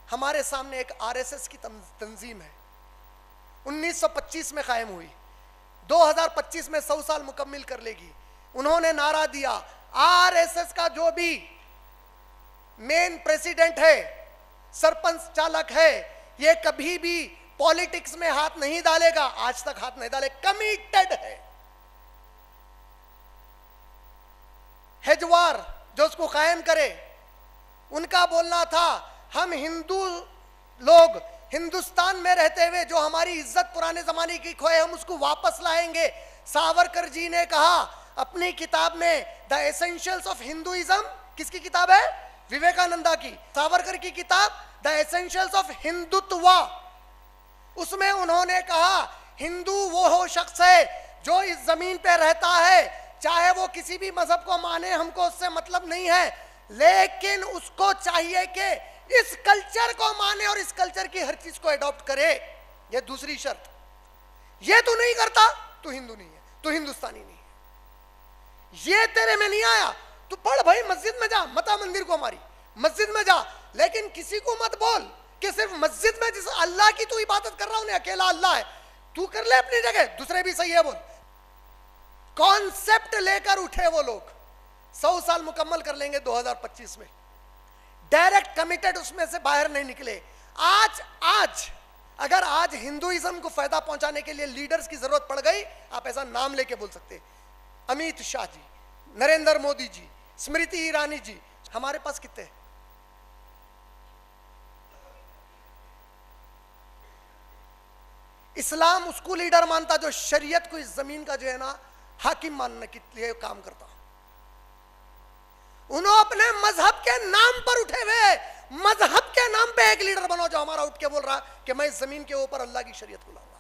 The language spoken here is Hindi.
हमारे सामने एक आरएसएस की तंजीम है, 1925 में कायम हुई, 2025 में 100 साल मुकम्मिल कर लेगी। उन्होंने नारा दिया, आरएसएस का जो भी मेन प्रेसिडेंट है, सरपंच चालक है, ये कभी भी पॉलिटिक्स में हाथ नहीं डालेगा, आज तक हाथ नहीं डाले, कमिटेड है। हेजवार जो उसको कायम करे, उनका बोलना था हम हिंदू लोग हिंदुस्तान में रहते हुए जो हमारी इज्जत पुराने जमाने की खोए हम उसको वापस लाएंगे। सावरकर जी ने कहा अपनी किताब में द एसेंशियल्स ऑफ हिंदुइज्म, किसकी किताब है? विवेकानंदा की। सावरकर की किताब द एसेंशियल्स ऑफ हिंदुत्व, उसमें उन्होंने कहा हिंदू वो हो शख्स है जो इस जमीन पे रहता है, चाहे वो किसी भी मजहब को माने, हमको उससे मतलब नहीं है, लेकिन उसको चाहिए कि इस कल्चर को माने और इस कल्चर की हर चीज को अडॉप्ट करे। ये दूसरी शर्त। ये तू नहीं करता, तू हिंदू नहीं है, तू हिंदुस्तानी नहीं है। ये तेरे में नहीं आया, तू पढ़ भाई, मस्जिद में जा, मता मंदिर को हमारी मस्जिद में जा, लेकिन किसी को मत बोल कि सिर्फ मस्जिद में जिस अल्लाह की तू इबादत कर रहा उन्हें अकेला अल्लाह है, तू कर ले अपनी जगह, दूसरे भी सही है बोल। कॉन्सेप्ट लेकर उठे वो लोग, 100 साल मुकम्मल कर लेंगे 2025 में, डायरेक्ट कमिटेड, उसमें से बाहर नहीं निकले। आज अगर आज हिंदुइज्म को फायदा पहुंचाने के लिए लीडर्स की जरूरत पड़ गई, आप ऐसा नाम लेके बोल सकते, अमित शाह जी, नरेंद्र मोदी जी, स्मृति ईरानी जी, हमारे पास कितने? इस्लाम उसको लीडर मानता जो शरीयत को इस जमीन का जो है ना हाकिम मानने के लिए काम करता। उन्होंने अपने मजहब के नाम पर उठे हुए, मजहब के नाम पे एक लीडर बनो जो हमारा उठ के बोल रहा कि मैं इस जमीन के ऊपर अल्लाह की शरीयत को लाऊंगा।